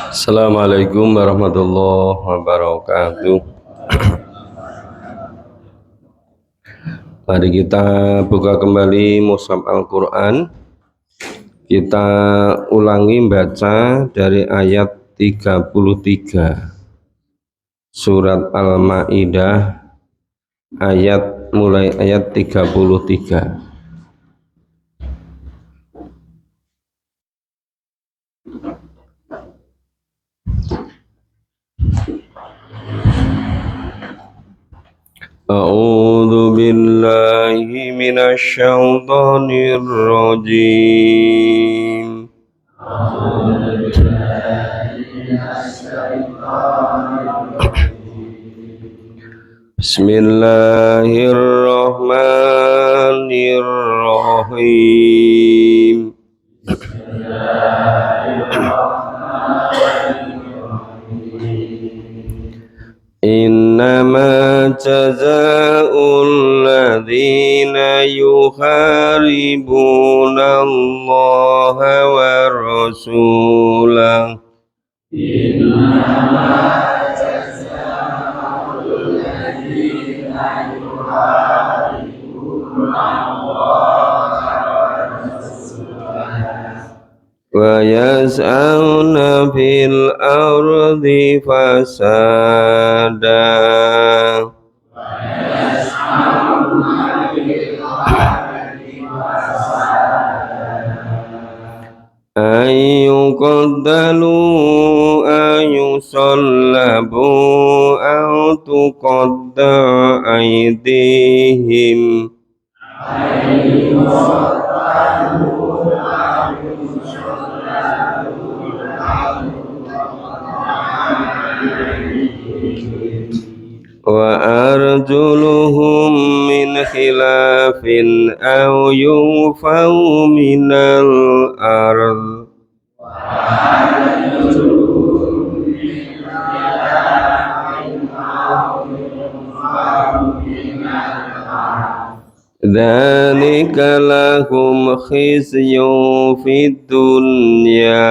Assalamualaikum warahmatullahi wabarakatuh. Mari kita buka kembali Mushaf Al-Quran. Kita ulangi baca dari ayat 33 Surat Al-Ma'idah, mulai ayat 33. A'udzu billahi minasy syaithanir rajim. Bismillahirrahmanirrahim. Innama jazaa'ul ladzina yuharibuna Allaha wa rasulahu wa yas'auna fil ardi fasada ayyuqaddalu ayyusallabu au tuqadda aydihim wa arjuluhum min khilafin aw yunfaw minal ard dzalika lahum khizyun fid dunya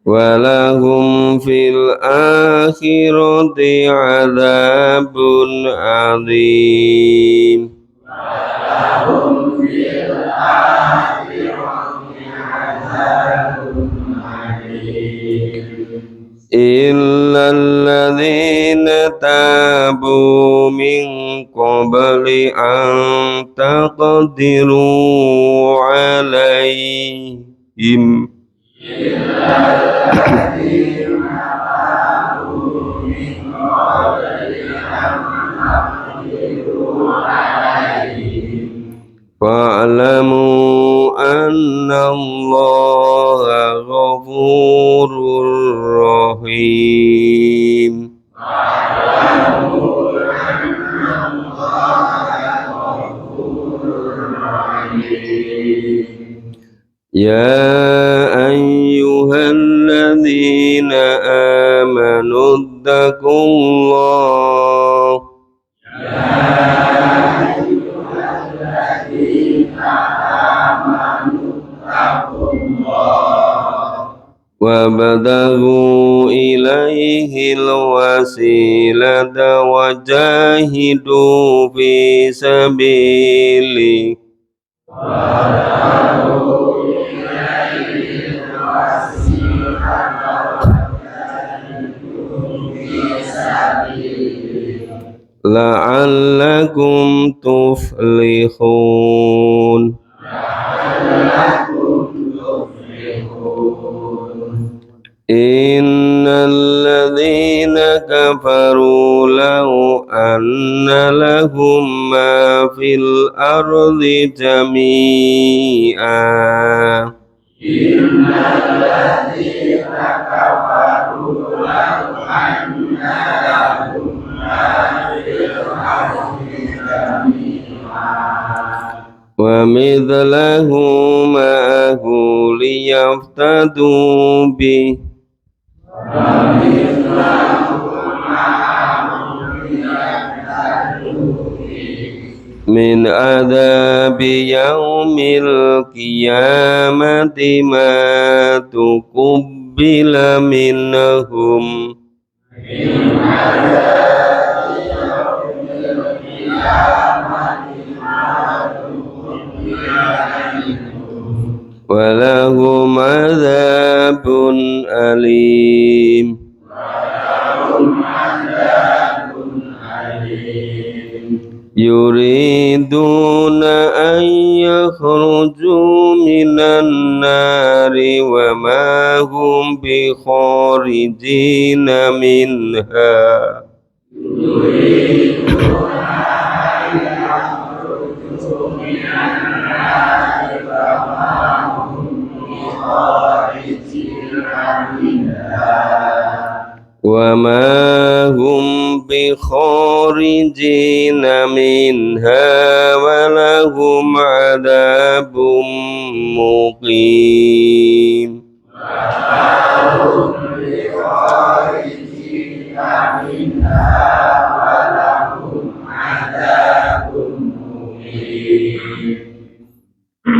walahum fil akhirati adzabun adzim. Illal ladzina tabu min qabli an taqdiru alaihim fa'lamu anna Allaha ghafurur rahim. Ya ayyuhalladzina amanu taqullaha wabtaghu ilaihil wasilata wajahidu fi sabilihi la'allakum tuflihun. Innal ladzina kafaru law anna lahum ma fil ardi jami'a innal ladzina kafaru law anna lahum ma fil ardi jami'a wa mithlahu ma'ahu liyaftadu bihi min adzabi yaumil qiyamati ma tuqbila minhum walahum adzabun alim. Yuriduna an yakhruju minan nari wa ma hum bi kharijina minha. Wa ma hum bi kharijina minha wa lahum adzabum muqim.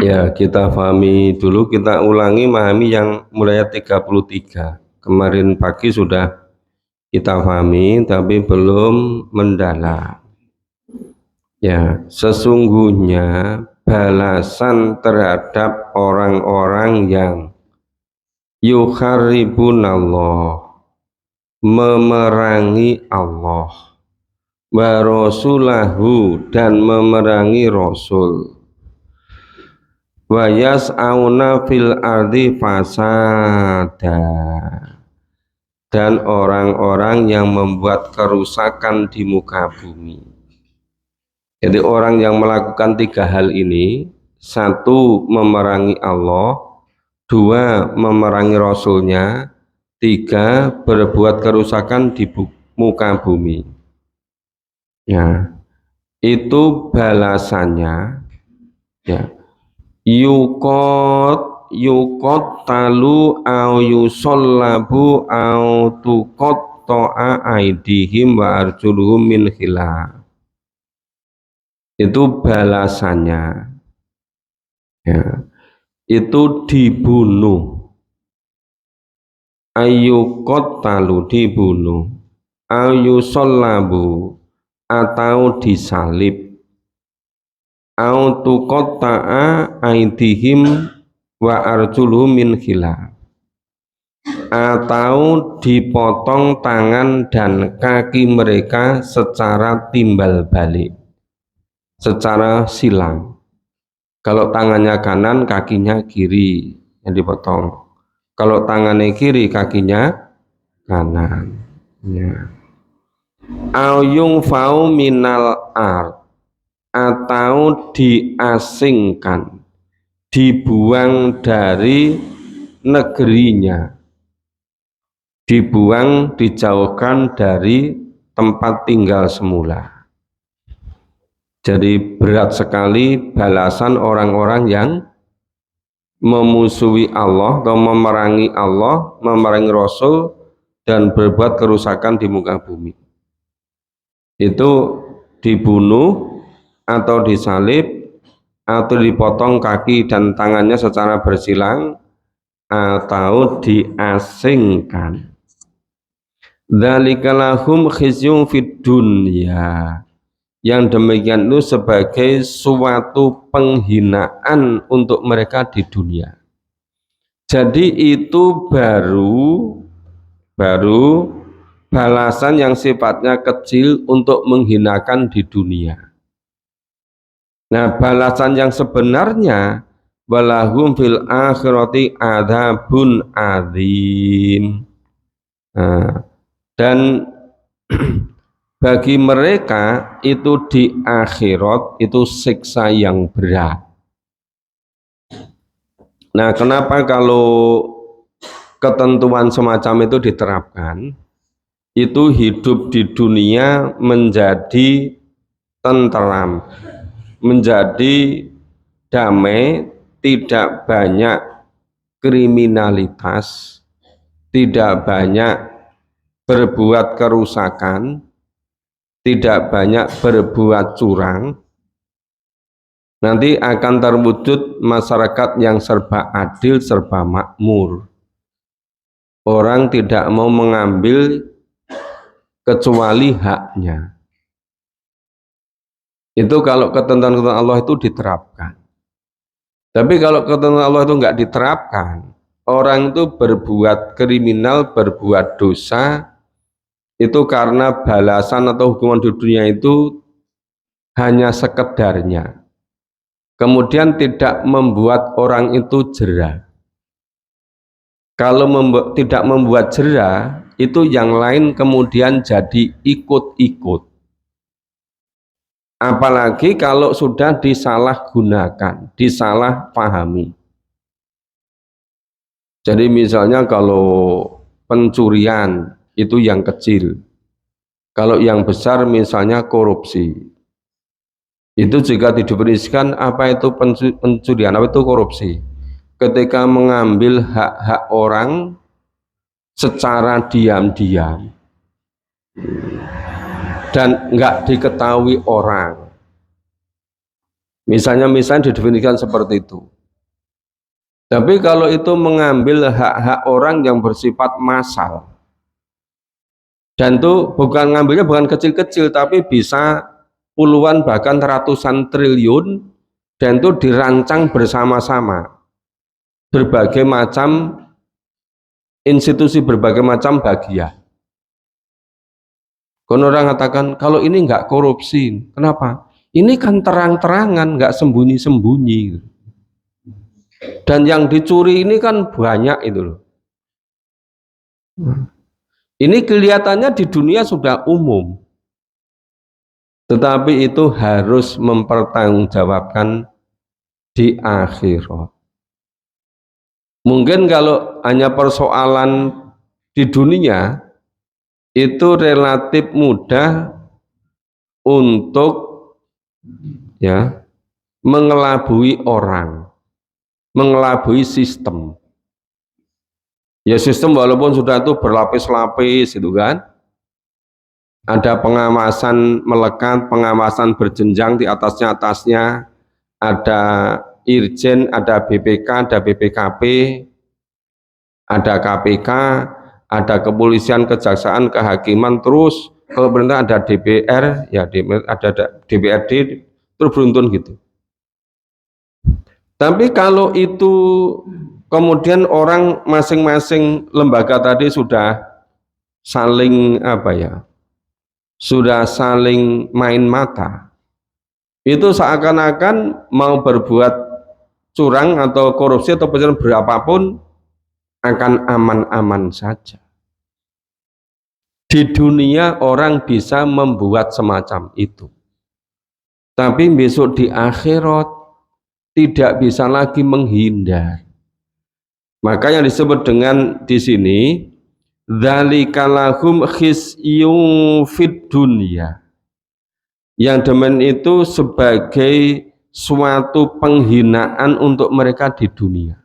Ya, kita pahami dulu, kita ulangi memahami yang mulai 33. Kemarin pagi sudah kita pahami tapi belum mendalam. Ya, sesungguhnya balasan terhadap orang-orang yang yukharribunallah, memerangi Allah, wa rasulahu, dan memerangi Rasul, wa yas'auna fil ardi fasada, dan orang-orang yang membuat kerusakan di muka bumi. Jadi orang yang melakukan 3 hal ini, 1 memerangi Allah, 2 memerangi Rasulnya, 3 berbuat kerusakan di muka bumi. Ya, itu balasannya. Ya, yukot talu au yusollabu au tuqatta'a aidihim wa arjuluhum min khilaf. Itu balasannya. Ya, itu dibunuh. Ayukot talu, dibunuh. Au yusollabu, atau disalib. Au tuqatta'a aidihim wa arjuluhum min khilaf, atau dipotong tangan dan kaki mereka secara timbal balik, secara silang. Kalau tangannya kanan, kakinya kiri yang dipotong. Kalau tangannya kiri, kakinya kanan. Ya. Au yungfau minal ard, atau diasingkan, dibuang dari negerinya, dibuang, dijauhkan dari tempat tinggal semula. Jadi berat sekali balasan orang-orang yang memusuhi Allah atau memerangi Allah, memerangi Rasul, dan berbuat kerusakan di muka bumi. Itu dibunuh atau disalib atau dipotong kaki dan tangannya secara bersilang atau diasingkan. Dzalika lahum khizyun fid dunya. Yang demikian itu sebagai suatu penghinaan untuk mereka di dunia. Jadi itu baru balasan yang sifatnya kecil untuk menghinakan di dunia. Nah, balasan yang sebenarnya walahum fil akhirati adzabun adzim. Nah, dan bagi mereka itu di akhirat itu siksa yang berat. Nah, kenapa kalau ketentuan semacam itu diterapkan? Itu hidup di dunia menjadi tenteram, menjadi damai, tidak banyak kriminalitas, tidak banyak berbuat kerusakan, tidak banyak berbuat curang, Nanti akan terwujud masyarakat yang serba adil, serba makmur. Orang tidak mau mengambil kecuali haknya. Itu kalau ketentuan-ketentuan Allah itu diterapkan. Tapi kalau ketentuan Allah itu nggak diterapkan, orang itu berbuat kriminal, berbuat dosa, itu karena balasan atau hukuman di dunia itu hanya sekedarnya. Kemudian tidak membuat orang itu jera. Kalau tidak membuat jera, itu yang lain kemudian jadi ikut-ikut. Apalagi kalau sudah disalahgunakan, disalahpahami. Jadi misalnya kalau pencurian itu yang kecil, kalau yang besar misalnya korupsi, itu juga didefinisikan apa itu pencurian, apa itu korupsi. Ketika mengambil hak-hak orang secara diam-diam dan nggak diketahui orang. Misalnya didefinisikan seperti itu. Tapi kalau itu mengambil hak-hak orang yang bersifat massal, dan itu ngambilnya bukan kecil-kecil, tapi bisa puluhan bahkan ratusan triliun, dan itu dirancang bersama-sama berbagai macam institusi, berbagai macam bagian. Kalau orang katakan kalau ini nggak korupsi, kenapa? Ini kan terang-terangan, nggak sembunyi-sembunyi. Dan yang dicuri ini kan banyak itu loh. Ini kelihatannya di dunia sudah umum, tetapi itu harus mempertanggungjawabkan di akhirat. Mungkin kalau hanya persoalan di dunia itu relatif mudah untuk ya mengelabui orang, mengelabui sistem. Ya sistem walaupun sudah itu berlapis-lapis itu kan, ada pengawasan melekat, pengawasan berjenjang di atasnya, ada Irjen, ada BPK, ada BPKP, ada KPK, ada kepolisian, kejaksaan, kehakiman, terus kalau pemerintah ada DPR, ya ada DPRD, terus beruntun gitu. Tapi kalau itu kemudian orang masing-masing lembaga tadi sudah saling sudah saling main mata, itu seakan-akan mau berbuat curang atau korupsi atau pencurian berapapun akan aman-aman saja. Di dunia orang bisa membuat semacam itu, tapi besok di akhirat tidak bisa lagi menghindar. Maka yang disebut dengan di sini dzalika lahum khisyun fid dunya. Yang demikian itu sebagai suatu penghinaan untuk mereka di dunia.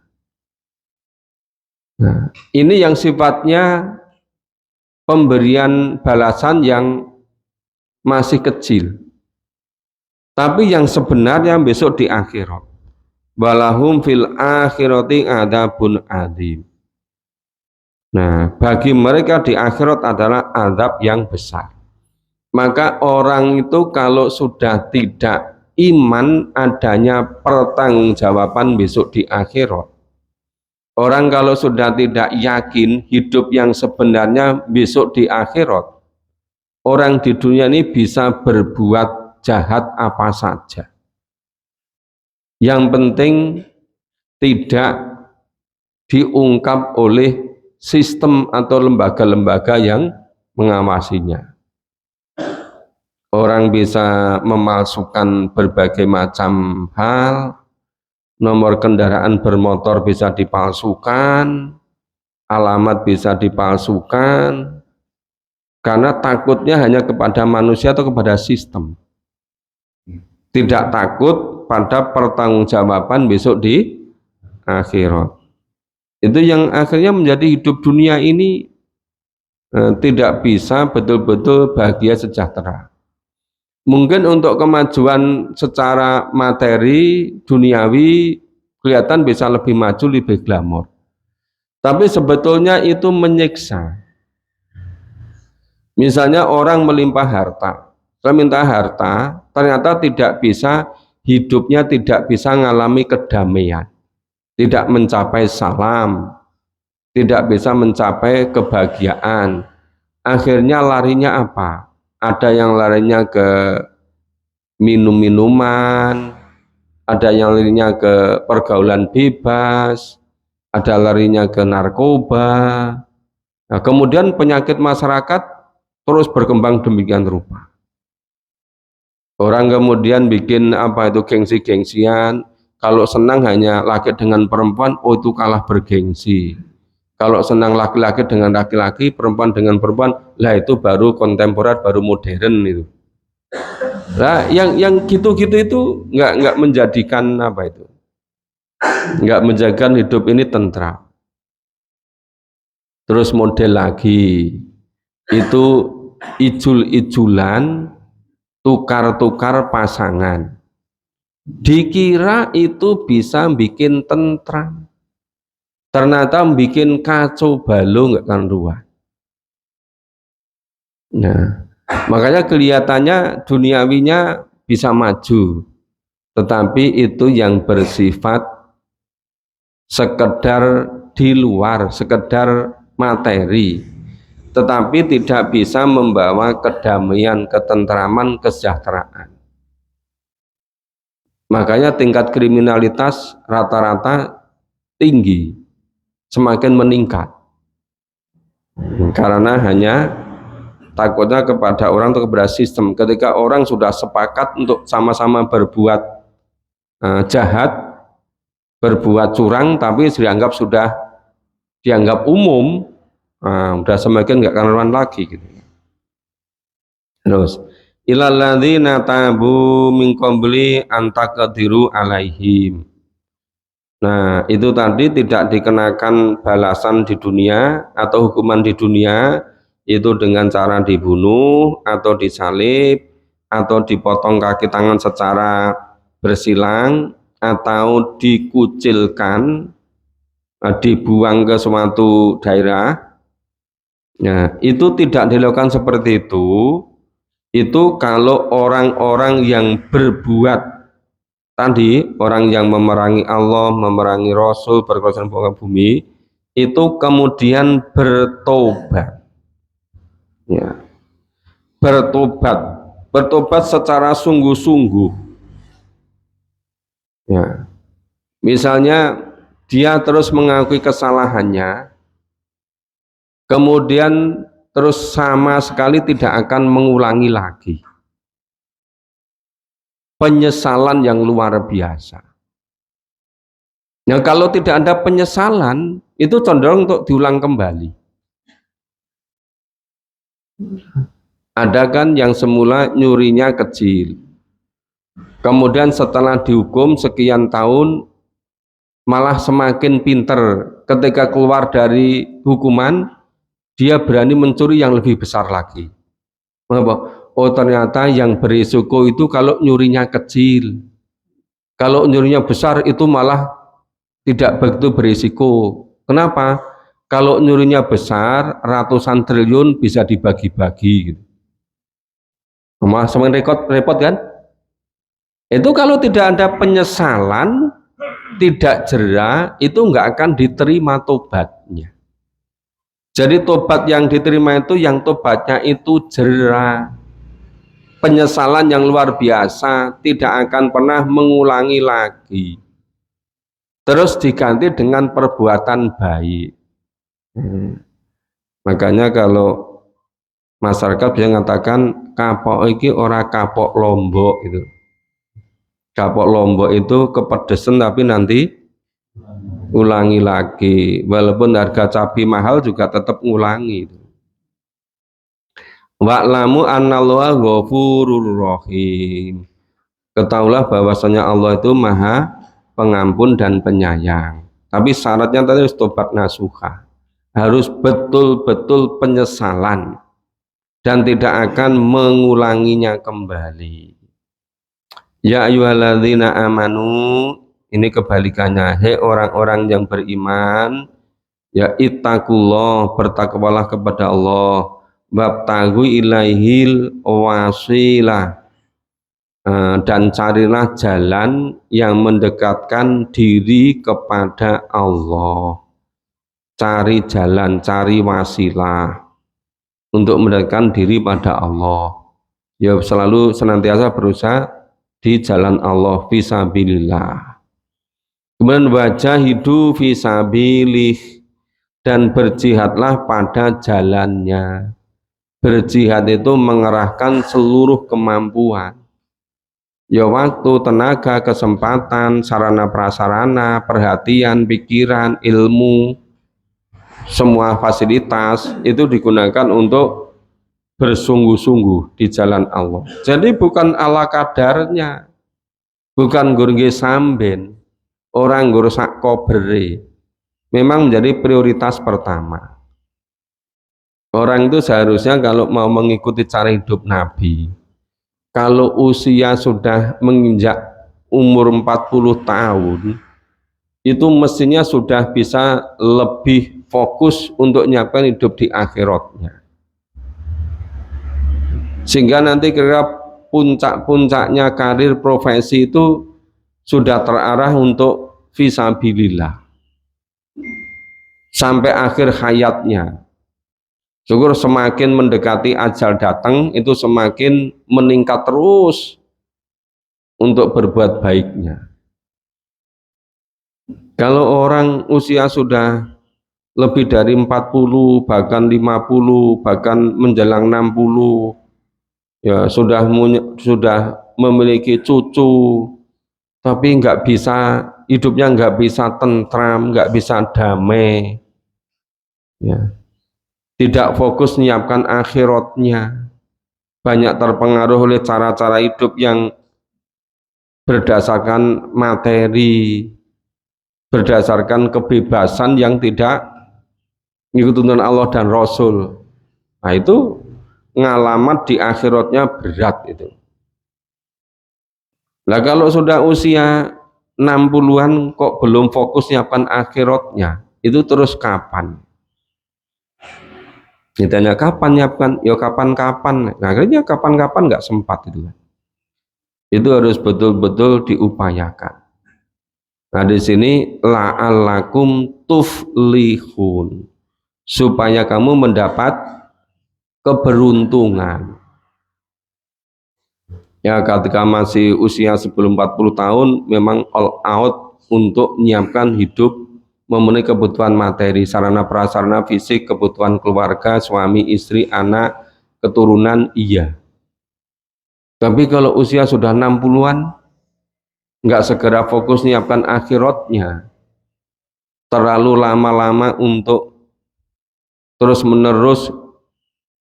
Nah, ini yang sifatnya pemberian balasan yang masih kecil. Tapi yang sebenarnya besok di akhirat. Walahum fil akhirati adzabun adzim. Nah, bagi mereka di akhirat adalah azab yang besar. Maka orang itu kalau sudah tidak iman adanya pertanggungjawaban besok di akhirat, orang kalau sudah tidak yakin hidup yang sebenarnya besok di akhirat, orang di dunia ini bisa berbuat jahat apa saja. Yang penting tidak diungkap oleh sistem atau lembaga-lembaga yang mengawasinya. Orang bisa memalsukan berbagai macam hal, nomor kendaraan bermotor bisa dipalsukan, alamat bisa dipalsukan, karena takutnya hanya kepada manusia atau kepada sistem. Tidak takut pada pertanggungjawaban besok di akhirat. Itu yang akhirnya menjadi hidup dunia ini tidak bisa betul-betul bahagia sejahtera. Mungkin untuk kemajuan secara materi duniawi kelihatan bisa lebih maju, lebih glamor. Tapi sebetulnya itu menyiksa. Misalnya orang melimpah harta, saya minta harta, ternyata tidak bisa, hidupnya tidak bisa mengalami kedamaian, tidak mencapai salam, tidak bisa mencapai kebahagiaan. Akhirnya larinya apa? Ada yang larinya ke minum-minuman, ada yang larinya ke pergaulan bebas, ada larinya ke narkoba. Nah, kemudian penyakit masyarakat terus berkembang demikian rupa. Orang kemudian bikin apa itu gengsi-gengsian. Kalau senang hanya laki dengan perempuan, oh itu kalah bergengsi. Kalau senang laki-laki dengan laki-laki, perempuan dengan perempuan, lah itu baru kontemporer, baru modern itu. Nah, yang gitu-gitu itu nggak menjadikan apa itu, nggak menjadikan hidup ini tentram. Terus model lagi itu ijul-ijulan, tukar-tukar pasangan. Dikira itu bisa bikin tentram, ternyata bikin kacau balau nggak karuan. Nah, makanya kelihatannya duniawinya bisa maju, tetapi itu yang bersifat sekedar di luar, sekedar materi, tetapi tidak bisa membawa kedamaian, ketentraman, kesejahteraan. Makanya tingkat kriminalitas rata-rata tinggi, semakin meningkat, karena hanya takutnya kepada orang atau kepada sistem. Ketika orang sudah sepakat untuk sama-sama berbuat jahat, berbuat curang, tapi sudah dianggap umum, udah semakin nggak karuan lagi gitu. Terus ilal ladzina tabu min qabli an taqdiru alaihim. Nah, itu tadi tidak dikenakan balasan di dunia atau hukuman di dunia, itu dengan cara dibunuh atau disalib atau dipotong kaki tangan secara bersilang atau dikucilkan, dibuang ke suatu daerah. Nah, itu tidak dilakukan seperti itu kalau orang-orang yang berbuat tadi, orang yang memerangi Allah, memerangi Rasul, berkorban di bumi, itu kemudian bertobat. Ya. Bertobat secara sungguh-sungguh. Ya. Misalnya dia terus mengakui kesalahannya, kemudian terus sama sekali tidak akan mengulangi lagi. Penyesalan yang luar biasa. Nah, kalau tidak ada penyesalan, itu cenderung untuk diulang kembali. Ada kan yang semula nyurinya kecil, kemudian setelah dihukum sekian tahun malah semakin pinter. Ketika keluar dari hukuman, dia berani mencuri yang lebih besar lagi. Mengapa? Oh, ternyata yang berisiko itu kalau nyurinya kecil, kalau nyurinya besar itu malah tidak begitu berisiko. Kenapa? Kalau nyurinya besar, ratusan triliun bisa dibagi-bagi gitu. Malah semakin repot kan? Itu kalau tidak ada penyesalan, tidak jera, itu nggak akan diterima tobatnya. Jadi tobat yang diterima itu yang tobatnya itu jera, penyesalan yang luar biasa, tidak akan pernah mengulangi lagi. Terus diganti dengan perbuatan baik. Makanya kalau masyarakat bisa mengatakan kapok iki ora kapok lombok itu. Kapok lombok itu kepedesan tapi nanti ulangi lagi. Walaupun harga cabai mahal juga tetap ngulangi. Wa'lamu annallaha ghafurur rahim. Ketahuilah bahwasanya Allah itu Maha Pengampun dan Penyayang. Tapi syaratnya tadi harus tobat nasuha. Harus betul-betul penyesalan. dan tidak akan mengulanginya kembali. Ya ayyuhalladzina amanu, ini kebalikannya, hei orang-orang yang beriman, ya ittaqullah, bertakwalah kepada Allah, wabtaghu ilaihil wasilah, dan carilah jalan yang mendekatkan diri kepada Allah. Cari jalan, cari wasilah untuk mendekatkan diri pada Allah. Ya selalu senantiasa berusaha di jalan Allah, fisabilillah. Kemudian wajahidu fisabilih, dan berjihadlah pada jalannya. Berjihad itu mengerahkan seluruh kemampuan, ya waktu, tenaga, kesempatan, sarana prasarana, perhatian, pikiran, ilmu, semua fasilitas itu digunakan untuk bersungguh-sungguh di jalan Allah. Jadi bukan ala kadarnya, bukan gurge samben, orang sak kobere. Memang menjadi prioritas pertama. Orang itu seharusnya kalau mau mengikuti cara hidup Nabi, kalau usia sudah menginjak umur 40 tahun, itu mestinya sudah bisa lebih fokus untuk nyiapkan hidup di akhiratnya. Sehingga nanti kira puncak-puncaknya karir profesi itu sudah terarah untuk fisabilillah sampai akhir hayatnya. Syukur semakin mendekati ajal datang itu semakin meningkat terus untuk berbuat baiknya. Kalau orang usia sudah lebih dari 40, bahkan 50, bahkan menjelang 60, ya sudah memiliki cucu, tapi nggak bisa, hidupnya nggak bisa tentram, nggak bisa damai, ya, tidak fokus menyiapkan akhiratnya, banyak terpengaruh oleh cara-cara hidup yang berdasarkan materi, berdasarkan kebebasan yang tidak mengikuti tuntunan Allah dan Rasul. Nah itu ngalamat di akhiratnya berat itu. Nah kalau sudah usia 60-an kok belum fokus nyiapkan akhiratnya, itu terus kapan? Ditanya kapan nyiapkan? Ya kapan-kapan. Nah akhirnya kapan-kapan nggak sempat itu. Itu harus betul-betul diupayakan. Nah di sini la'allakum tuflihun, supaya kamu mendapat keberuntungan. Ya ketika masih usia sebelum 40 tahun memang all out untuk menyiapkan hidup memenuhi kebutuhan materi, sarana prasarana fisik, kebutuhan keluarga, suami, istri, anak, keturunan, iya. Tapi kalau usia sudah 60-an nggak segera fokus menyiapkan akhiratnya, terlalu lama-lama untuk terus menerus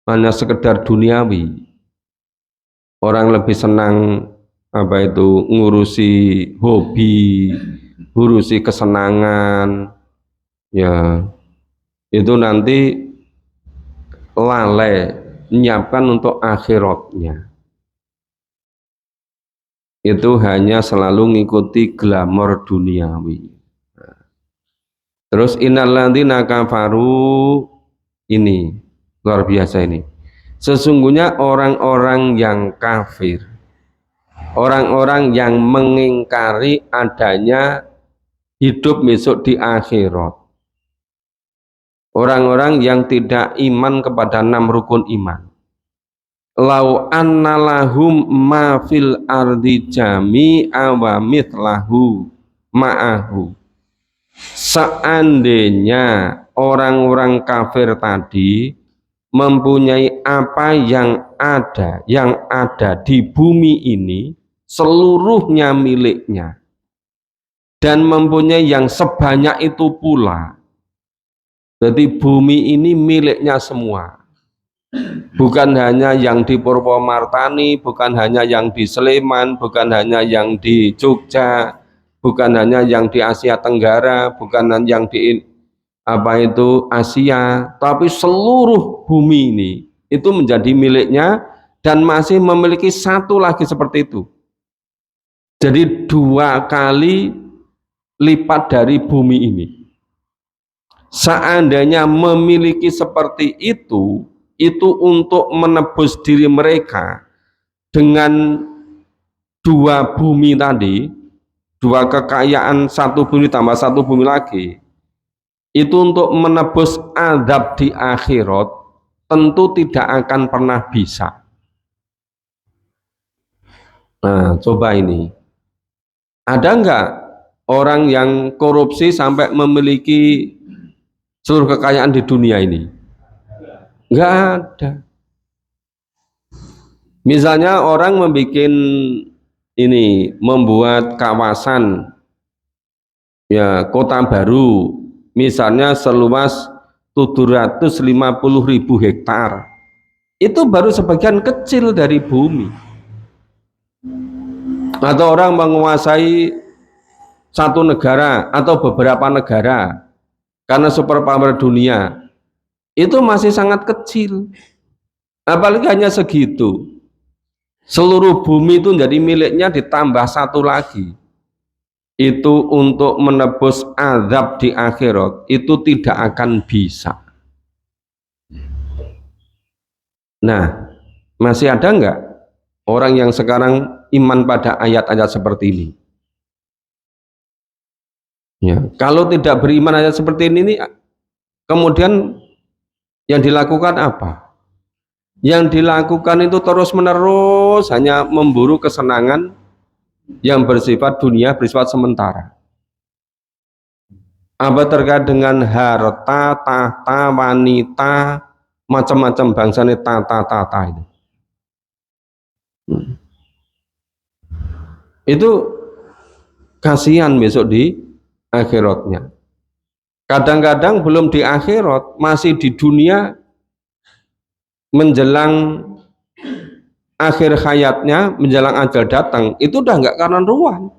hanya sekedar duniawi. Orang lebih senang ngurusi hobi, ngurusi kesenangan, ya itu nanti lalai menyiapkan untuk akhiratnya. Itu hanya selalu ngikuti glamor duniawi. Terus innalladzina kafaru, ini luar biasa ini. Sesungguhnya orang-orang yang kafir, orang-orang yang mengingkari adanya hidup besok di akhirat, orang-orang yang tidak iman kepada 6 rukun iman. Lau anna lahum ma fil ardi jami'a wa mithlahu ma'ahu. Seandainya orang-orang kafir tadi mempunyai apa yang ada di bumi ini seluruhnya miliknya, dan mempunyai yang sebanyak itu pula. Jadi bumi ini miliknya semua, bukan hanya yang di Purwomartani, bukan hanya yang di Sleman, bukan hanya yang di Jogja, bukan hanya yang di Asia Tenggara, bukan hanya yang di Asia, tapi seluruh bumi ini itu menjadi miliknya dan masih memiliki satu lagi seperti itu. Jadi 2 kali lipat dari bumi ini. Seandainya memiliki seperti itu untuk menebus diri mereka dengan 2 bumi tadi, 2 kekayaan, 1 bumi tambah 1 bumi lagi, itu untuk menebus azab di akhirat tentu tidak akan pernah bisa. Nah, coba ini, ada enggak orang yang korupsi sampai memiliki seluruh kekayaan di dunia ini? Enggak ada. Misalnya orang membuat kawasan ya kota baru, misalnya seluas 750.000 hektar, itu baru sebagian kecil dari bumi. Atau orang menguasai satu negara atau beberapa negara karena superpower dunia, itu masih sangat kecil, apalagi hanya segitu. Seluruh bumi itu jadi miliknya ditambah satu lagi, itu untuk menebus azab di akhirat itu tidak akan bisa. Nah, masih ada enggak orang yang sekarang iman pada ayat-ayat seperti ini? Ya, kalau tidak beriman ayat seperti ini, kemudian yang dilakukan apa? Yang dilakukan itu terus-menerus hanya memburu kesenangan yang bersifat dunia, bersifat sementara. Apa terkait dengan harta, tahta, wanita, macam-macam bangsa ini tata itu. Itu kasihan besok di akhiratnya. Kadang-kadang belum di akhirat, masih di dunia, menjelang akhir hayatnya, menjelang ajal datang, itu udah nggak karuan.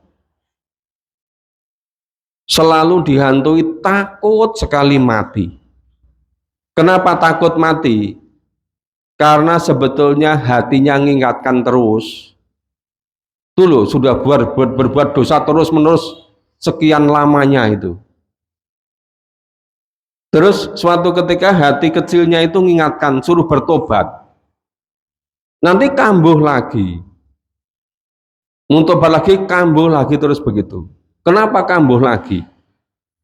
Selalu dihantui takut sekali mati. Kenapa takut mati? Karena sebetulnya hatinya mengingatkan terus. Tuh sudah berbuat dosa terus-menerus sekian lamanya itu. Terus suatu ketika hati kecilnya itu mengingatkan, suruh bertobat. Nanti kambuh lagi. Muntobat lagi, kambuh lagi, terus begitu. Kenapa kambuh lagi?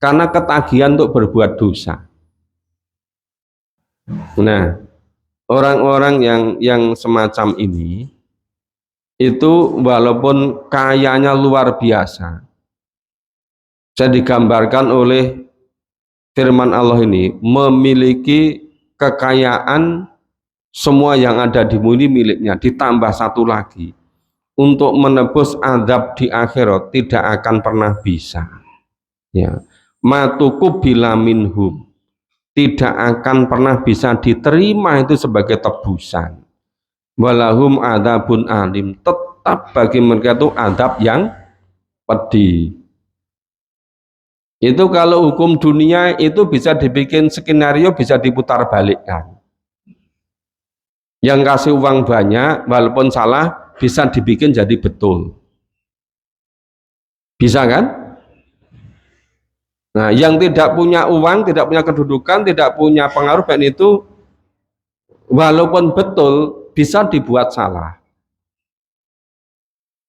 Karena ketagihan untuk berbuat dosa. Nah, orang-orang yang semacam ini, itu walaupun kayanya luar biasa, saya digambarkan oleh firman Allah ini, memiliki kekayaan semua yang ada di bumi miliknya, ditambah satu lagi, untuk menebus azab di akhirat tidak akan pernah bisa. Ya, matuku bila minhum, tidak akan pernah bisa diterima itu sebagai tebusan. Walahum adzabun alim, tetap bagi mereka itu azab yang pedih. Itu kalau hukum dunia itu bisa dibikin skenario, bisa diputar balikkan. Yang kasih uang banyak walaupun salah bisa dibikin jadi betul. Bisa kan? Nah, yang tidak punya uang, tidak punya kedudukan, tidak punya pengaruh, dan itu walaupun betul bisa dibuat salah.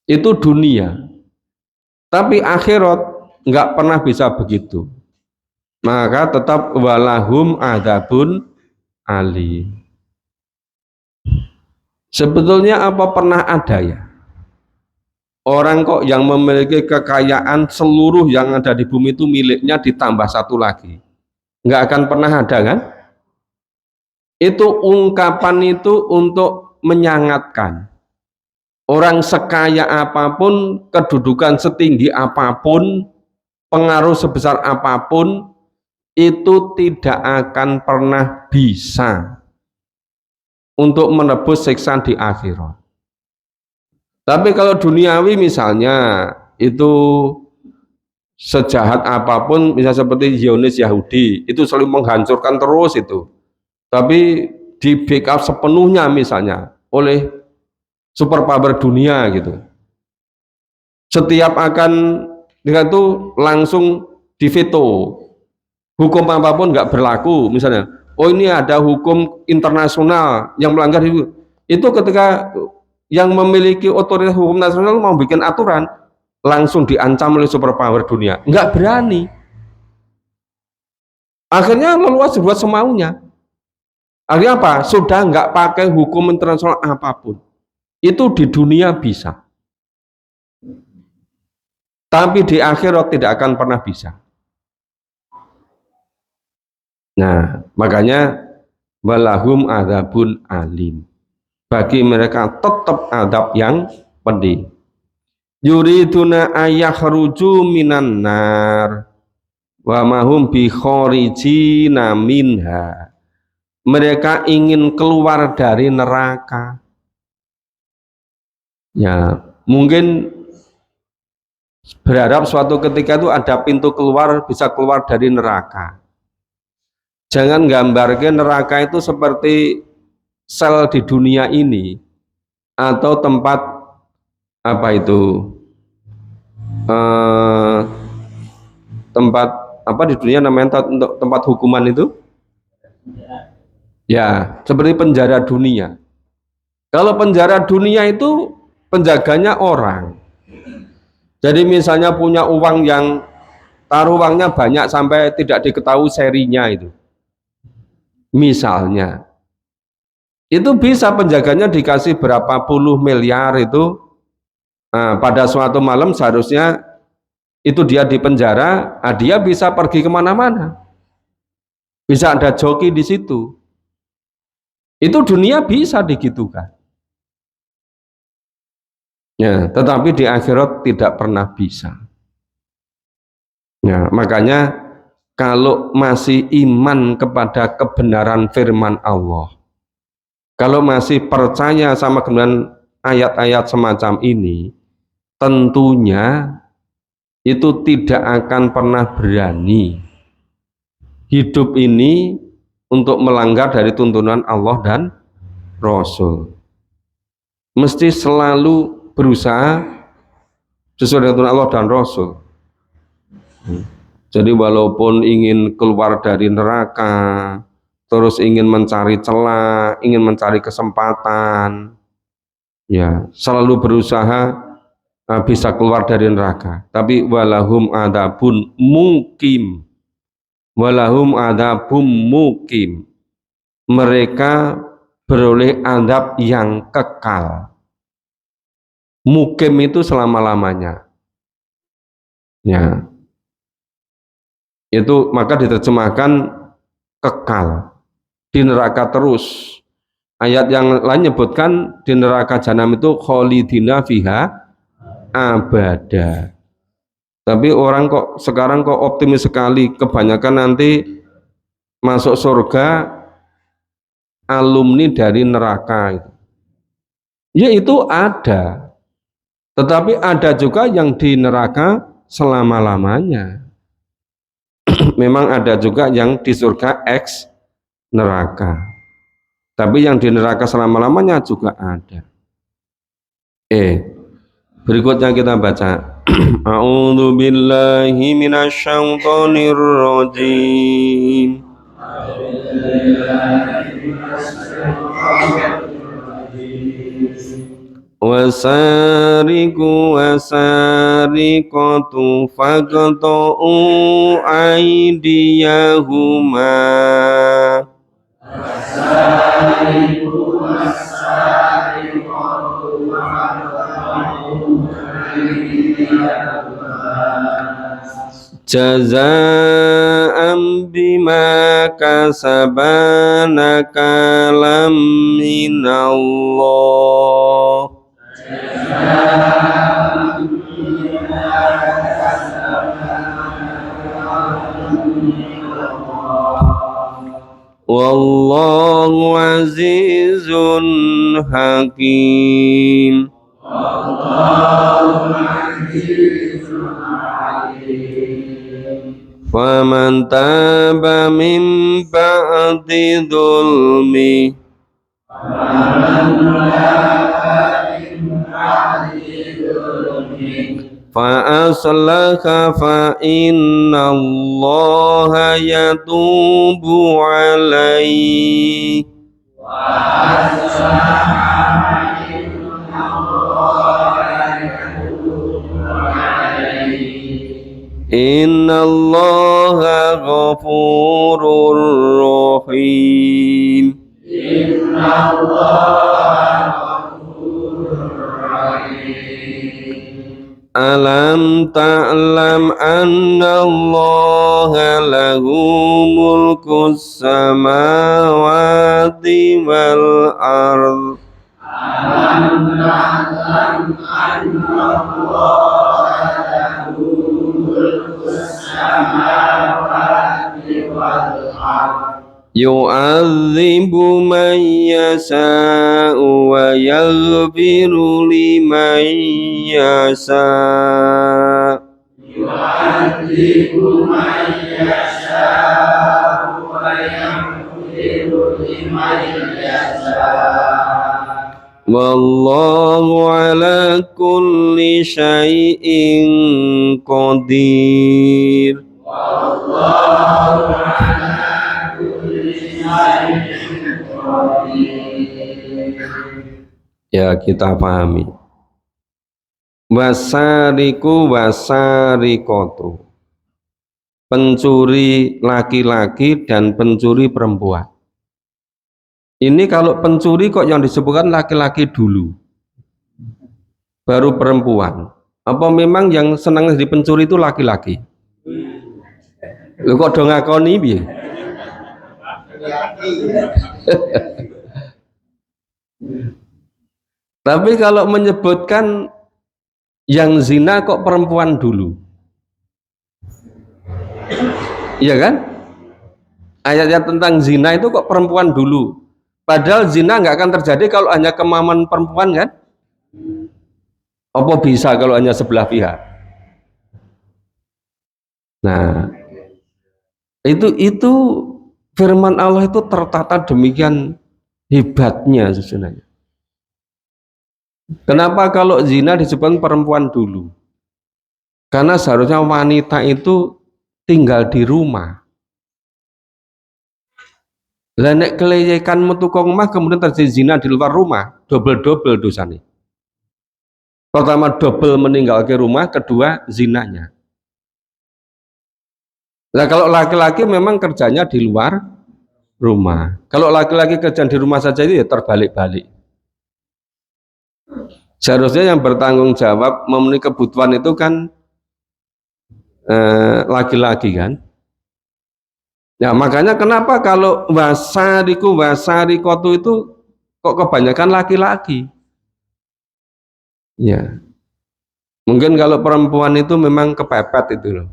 Itu dunia. Tapi akhirat nggak pernah bisa begitu. Maka tetap walahum adzabun alim. Sebetulnya apa pernah ada ya orang kok yang memiliki kekayaan seluruh yang ada di bumi itu miliknya ditambah satu lagi? Nggak akan pernah ada kan? Itu ungkapan itu untuk menyangatkan. Orang sekaya apapun, kedudukan setinggi apapun, pengaruh sebesar apapun, itu tidak akan pernah bisa untuk menebus siksa di akhirat. Tapi kalau duniawi misalnya, itu sejahat apapun, misalnya seperti Zionis Yahudi, itu selalu menghancurkan terus itu. Tapi di backup sepenuhnya misalnya oleh superpower dunia gitu. Setiap akan dengan itu langsung diveto. Hukum apapun nggak berlaku misalnya. Oh ini ada hukum internasional yang melanggar itu ketika yang memiliki otoritas hukum nasional mau bikin aturan langsung diancam oleh superpower dunia. Nggak berani. Akhirnya leluas buat semaunya. Akhirnya apa? Sudah nggak pakai hukum internasional apapun. Itu di dunia bisa. Tapi di akhirat tidak akan pernah bisa. Nah, makanya walahum adzabun alim. Bagi mereka tetap adab yang pedih. Yuriduna ayakhruju minan nar wa mahum bi kharijina minha. Mereka ingin keluar dari neraka. Ya, mungkin berharap suatu ketika itu ada pintu keluar, bisa keluar dari neraka. Jangan gambarkan neraka itu seperti sel di dunia ini atau tempat apa itu tempat apa di dunia namanya untuk tempat hukuman itu ya seperti penjara dunia. Kalau penjara dunia itu penjaganya orang. Jadi misalnya punya uang yang taruh uangnya banyak sampai tidak diketahui serinya itu. Misalnya itu bisa penjaganya dikasih berapa puluh miliar itu pada suatu malam seharusnya itu dia di penjara, dia bisa pergi kemana-mana, bisa ada joki di situ. Itu dunia bisa digitukan. Ya, tetapi di akhirat tidak pernah bisa. Ya, makanya kalau masih iman kepada kebenaran firman Allah, kalau masih percaya sama kebenaran ayat-ayat semacam ini, tentunya itu tidak akan pernah berani hidup ini untuk melanggar dari tuntunan Allah dan Rasul. Mesti selalu berusaha sesuai dengan Allah dan Rasul. Jadi walaupun ingin keluar dari neraka, terus ingin mencari celah, ingin mencari kesempatan, ya selalu berusaha bisa keluar dari neraka. Tapi walahum adzabun mukim, walahum adzabum mukim. Mereka beroleh azab yang kekal. Mukim itu selama-lamanya. Ya. Itu maka diterjemahkan kekal di neraka terus. Ayat yang lain menyebutkan di neraka jahanam itu kholidina fiha abada. Tapi orang kok sekarang kok optimis sekali, kebanyakan nanti masuk surga alumni dari neraka itu. Ya itu ada. Tetapi ada juga yang di neraka selama-lamanya. Memang ada juga yang di surga ex neraka. Tapi yang di neraka selama-lamanya juga ada. Berikutnya kita baca. A'udzu billahi minasyaitonir rajim. Wasariqu wasariqatu faqta'u aydiyahuma wasariqu wasariqatu faqta'u aydiyahuma jazaa'an bima kasabana kalam minallah. Wallahu azizun hakim. Faman taba min ba'di dhulmi فأصلح فإن الله يتوب عليه إن الله غفور رحيم Alam ta'lam anna Allah lahu mulkus samawati wal ard yu'adzibu man yasha'u wa yaghfiru liman yasha' wallahu ala kulli syai'in qadir. Ya, kita pahami. Wasariku wasarikotu, pencuri laki-laki dan pencuri perempuan. Ini kalau pencuri kok yang disebutkan laki-laki dulu, baru perempuan. Apa memang yang senang di pencuri itu laki-laki? Lu kok do ngakoni piye? Tapi kalau menyebutkan yang zina kok perempuan dulu, iya kan? Ayatnya tentang zina itu kok perempuan dulu, padahal zina nggak akan terjadi kalau hanya kemauan perempuan kan? Apa bisa kalau hanya sebelah pihak? Nah, itu firman Allah itu tertata demikian hebatnya sesungguhnya. Kenapa kalau zina disebut perempuan dulu? Karena seharusnya wanita itu tinggal di rumah. Lah nek keleyekan metu kok omah kemudian terjadi zina di luar rumah, double-double dosanya. Pertama double meninggalkan rumah, kedua zinanya. Nah kalau laki-laki memang kerjanya di luar rumah. Kalau laki-laki kerja di rumah saja itu ya terbalik-balik. Seharusnya yang bertanggung jawab memenuhi kebutuhan itu kan laki-laki kan. Ya makanya kenapa kalau wasariku wasarikotu itu kok kebanyakan laki-laki. Ya mungkin kalau perempuan itu memang kepepet itu loh.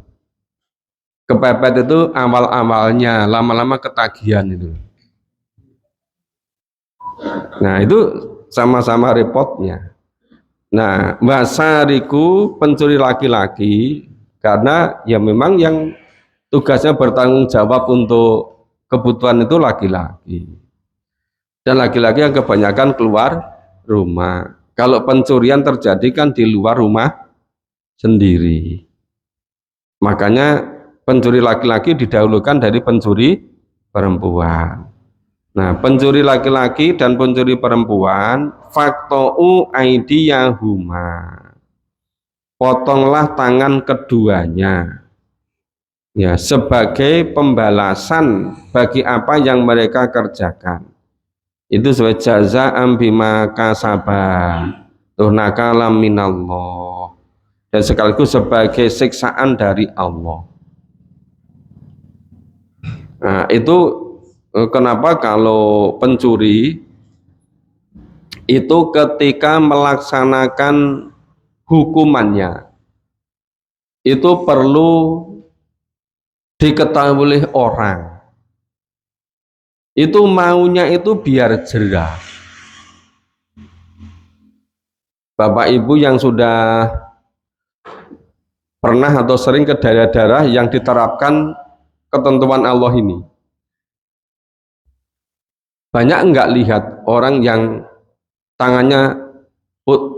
Kepepet itu awal-awalnya, lama-lama ketagihan itu. Nah itu sama-sama repotnya. Nah, wasariku pencuri laki-laki karena ya memang yang tugasnya bertanggung jawab untuk kebutuhan itu laki-laki. Dan laki-laki yang kebanyakan keluar rumah. Kalau pencurian terjadi kan di luar rumah sendiri. Makanya pencuri laki-laki didahulukan dari pencuri perempuan. Nah, pencuri laki-laki dan pencuri perempuan, faktou aidiyahuma, potonglah tangan keduanya, ya sebagai pembalasan bagi apa yang mereka kerjakan. Itu sebagai jazaa'an bima kasaba, nakalam minallah, dan sekaligus sebagai siksaan dari Allah. Nah, itu kenapa kalau pencuri itu ketika melaksanakan hukumannya itu perlu diketahui oleh orang. Itu maunya itu biar jerah. Bapak Ibu yang sudah pernah atau sering ke daerah-daerah yang diterapkan ketentuan Allah ini. Banyak enggak lihat orang yang tangannya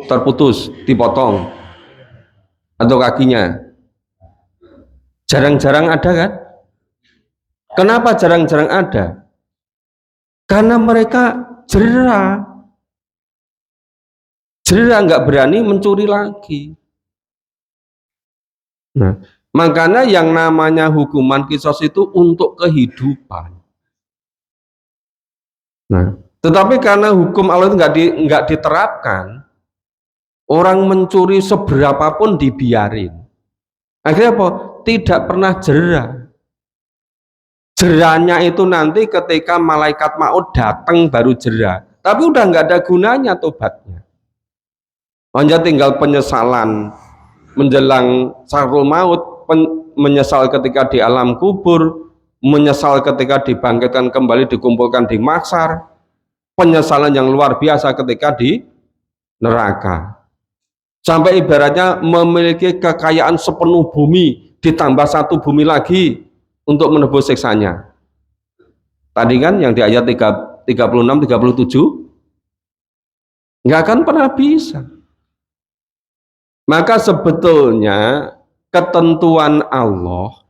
terputus, dipotong, atau kakinya? Jarang-jarang ada kan? Kenapa jarang-jarang ada? Karena mereka jera nggak berani mencuri lagi. Nah, makanya yang namanya hukuman kisos itu untuk kehidupan. Nah, tetapi karena hukum Allah itu nggak diterapkan, orang mencuri seberapapun dibiarin. Akhirnya apa? Tidak pernah jera. Jeranya itu nanti ketika malaikat maut datang baru jera. Tapi udah nggak ada gunanya tobatnya. Hanya tinggal penyesalan menjelang sakaratul maut, menyesal ketika di alam kubur, menyesal ketika dibangkitkan kembali dikumpulkan di mahsyar, penyesalan yang luar biasa ketika di neraka. Sampai ibaratnya memiliki kekayaan sepenuh bumi ditambah satu bumi lagi untuk menebus siksanya. Tadi kan yang di ayat 36 37 nggak akan pernah bisa. Maka sebetulnya ketentuan Allah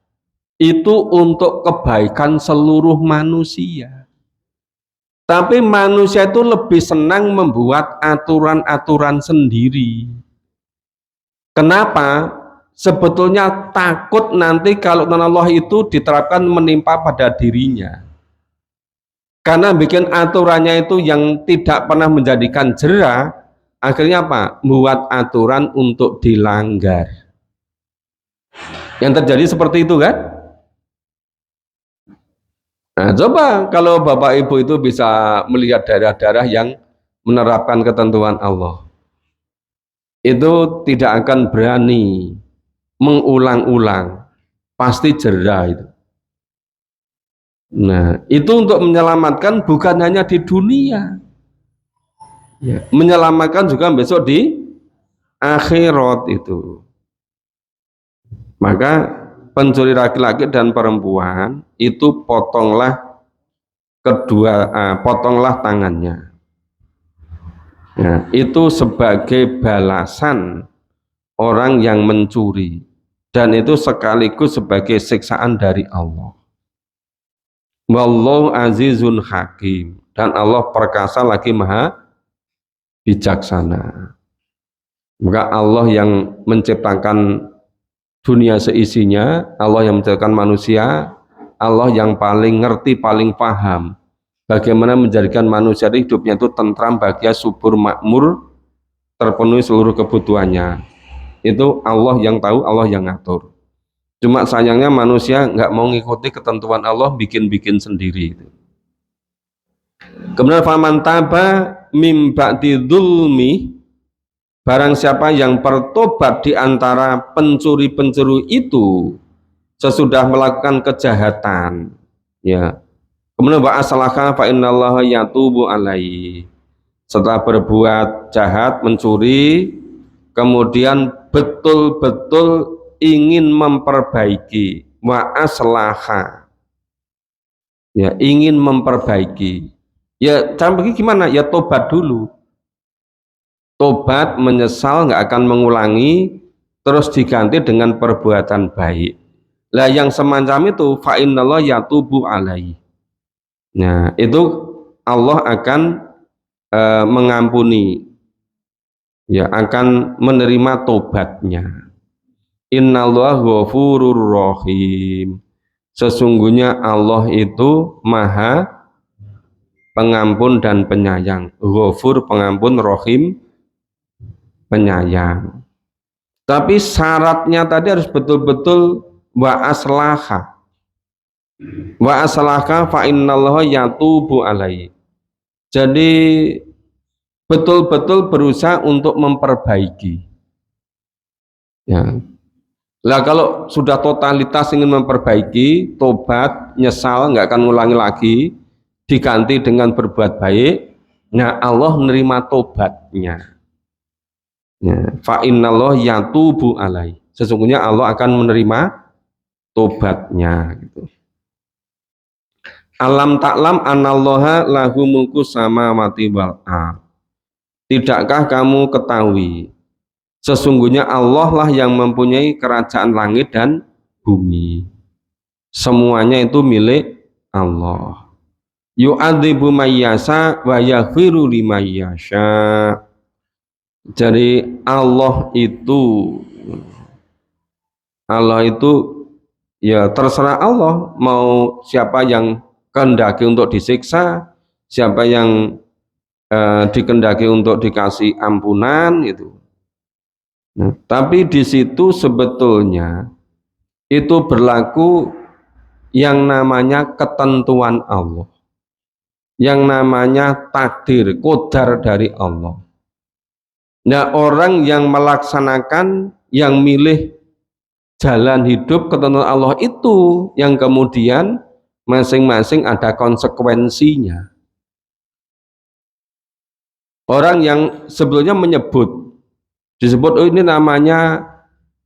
itu untuk kebaikan seluruh manusia. Tapi manusia itu lebih senang membuat aturan-aturan sendiri. Kenapa? Sebetulnya takut nanti kalau Allah itu diterapkan menimpa pada dirinya. Karena bikin aturannya itu yang tidak pernah menjadikan jera, akhirnya apa? Buat aturan untuk dilanggar. Yang terjadi seperti itu kan? Nah, coba kalau Bapak Ibu itu bisa melihat daerah-daerah yang menerapkan ketentuan Allah, itu tidak akan berani mengulang-ulang, pasti jera itu. Nah, itu untuk menyelamatkan bukan hanya di dunia, ya, menyelamatkan juga besok di akhirat itu. Maka pencuri laki-laki dan perempuan itu potonglah potonglah tangannya. Nah, itu sebagai balasan orang yang mencuri, dan itu sekaligus sebagai siksaan dari Allah. Wallahu azizun hakim, dan Allah perkasa lagi maha bijaksana. Maka Allah yang menciptakan dunia seisinya, Allah yang menciptakan manusia, Allah yang paling ngerti, paling paham bagaimana menjadikan manusia hidupnya itu tentram, bahagia, subur, makmur, terpenuhi seluruh kebutuhannya. Itu Allah yang tahu, Allah yang ngatur. Cuma sayangnya manusia nggak mau ngikuti ketentuan Allah, bikin-bikin sendiri. Kemudian faman taba mim ba'di dzulmi, barang siapa yang bertobat di antara pencuri-pencuri itu sesudah melakukan kejahatan, ya. Kemudian wa aslaha fa innallaha yatubu alaihi. Setelah berbuat jahat, mencuri, kemudian betul-betul ingin memperbaiki, wa aslaha, ya, ingin memperbaiki, ya cara begini gimana? Ya tobat dulu, tobat, menyesal, nggak akan mengulangi, terus diganti dengan perbuatan baik. Lah yang semacam itu fa innallaha yatubu alaihi. Nah, itu Allah akan mengampuni, ya, akan menerima tobatnya. Innallaha ghafurur rahim. Sesungguhnya Allah itu maha pengampun dan penyayang. Ghafur pengampun, rahim penyayang. Tapi syaratnya tadi harus betul-betul wa aslaha. Wa aslaha fa innallaha yatubu alaihi. Jadi betul-betul berusaha untuk memperbaiki. Ya. Lah kalau sudah totalitas ingin memperbaiki, tobat, nyesal, nggak akan ngulangi lagi, diganti dengan berbuat baik, nah Allah menerima tobatnya. Ya, fa innallaha yatubu alaihi. Sesungguhnya Allah akan menerima tobatnya gitu. Alam taklam anallaha lahu mulku samawati wal ard. Tidakkah kamu ketahui sesungguhnya Allah lah yang mempunyai kerajaan langit dan bumi. Semuanya itu milik Allah. Yu'adzibu mayyasha wa yaghfiru limayyasha. Jadi Allah itu ya terserah Allah mau siapa yang kehendaki untuk disiksa, siapa yang dikehendaki untuk dikasih ampunan itu. Nah, tapi di situ sebetulnya itu berlaku yang namanya ketentuan Allah, yang namanya takdir, qadar dari Allah. Nah, orang yang melaksanakan, yang milih jalan hidup ketentuan Allah itu yang kemudian masing-masing ada konsekuensinya. Orang yang sebelumnya disebut oh ini namanya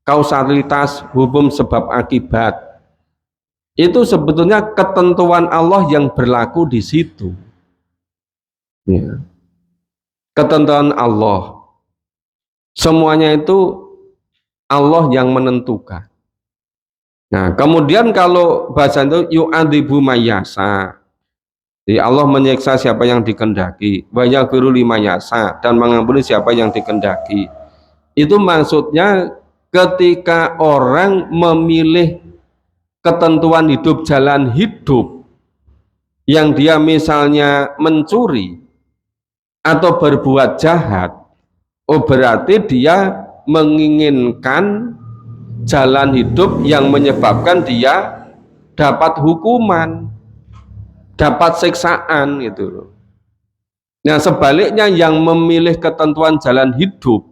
kausalitas, hukum sebab akibat. Itu sebetulnya ketentuan Allah yang berlaku di situ. Ya. Ketentuan Allah. Semuanya itu Allah yang menentukan. Nah, kemudian kalau bahasa itu yu'adzibu mayyasha. Jadi Allah menyiksa siapa yang dikehendaki, wa yaghfiru limayyasha, dan mengampuni siapa yang dikehendaki. Itu maksudnya ketika orang memilih ketentuan hidup, jalan hidup yang dia misalnya mencuri atau berbuat jahat, oh berarti dia menginginkan jalan hidup yang menyebabkan dia dapat hukuman, dapat siksaan gitu. Nah, sebaliknya yang memilih ketentuan jalan hidup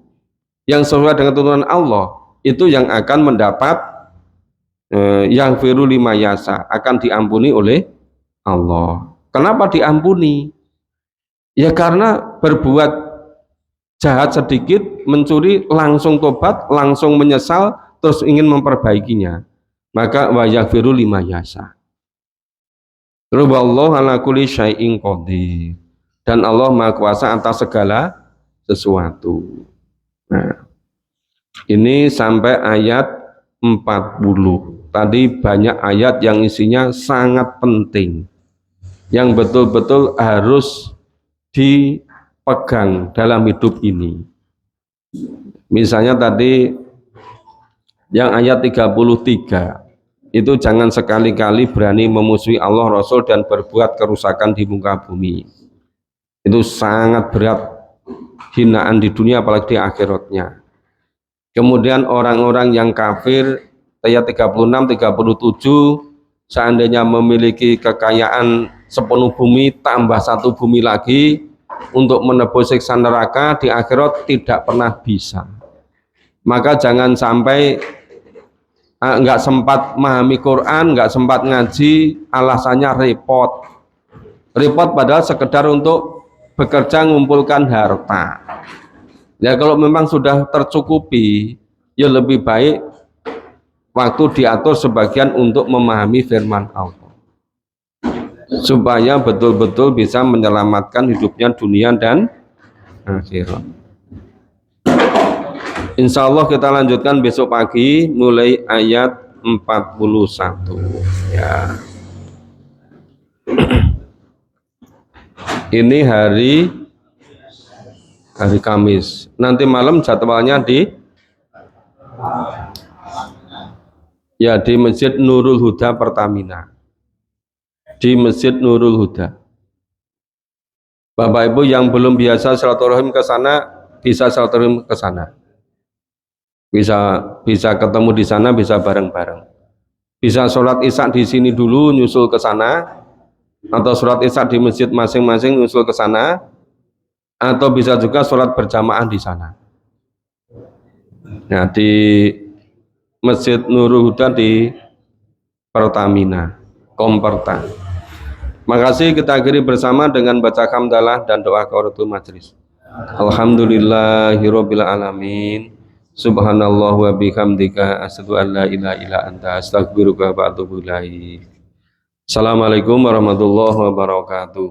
yang sesuai dengan tuntunan Allah itu yang akan mendapat yang firu limayasa, akan diampuni oleh Allah. Kenapa diampuni? Ya karena berbuat jahat sedikit, mencuri langsung tobat, langsung menyesal, terus ingin memperbaikinya, maka wa yaghfiru limayasa. Ruballahu ala kulli syai'in qadir, dan Allah Maha Kuasa atas segala sesuatu. Nah, ini sampai ayat 40. Tadi banyak ayat yang isinya sangat penting, yang betul-betul harus dipegang dalam hidup ini. Misalnya tadi yang ayat 33 itu jangan sekali-kali berani memusuhi Allah, Rasul, dan berbuat kerusakan di muka bumi. Itu sangat berat hinaan di dunia apalagi di akhiratnya. Kemudian orang-orang yang kafir ayat 36, 37 seandainya memiliki kekayaan sepenuh bumi tambah satu bumi lagi untuk menebus siksa neraka di akhirat tidak pernah bisa. Maka jangan sampai nggak sempat memahami Quran, nggak sempat ngaji, alasannya repot padahal sekedar untuk bekerja mengumpulkan harta. Ya kalau memang sudah tercukupi, ya lebih baik waktu diatur sebagian untuk memahami firman Allah, supaya betul-betul bisa menyelamatkan hidupnya dunia dan akhirat. Insya Allah kita lanjutkan besok pagi mulai ayat 41 ya. Ini hari Kamis. Nanti malam jadwalnya di Masjid Nurul Huda Pertamina. Di Masjid Nurul Huda. Bapak Ibu yang belum biasa silaturahim ke sana, bisa silaturahim ke sana. Bisa ketemu di sana, bisa bareng-bareng. Bisa sholat isya di sini dulu, nyusul ke sana, atau sholat isya di masjid masing-masing nyusul ke sana, atau bisa juga sholat berjamaah di sana. Nah, di Masjid Nurul Huda di Pertamina, Komperta. Makasih, kita akhiri bersama dengan baca hamdalah dan doa kafaratul majelis. Alhamdulillahirabbil alamin. Subhanallah wa bihamdika asyhadu an la ilaha illa anta astaghfiruka wa atubu ilaik. Assalamualaikum warahmatullahi wabarakatuh.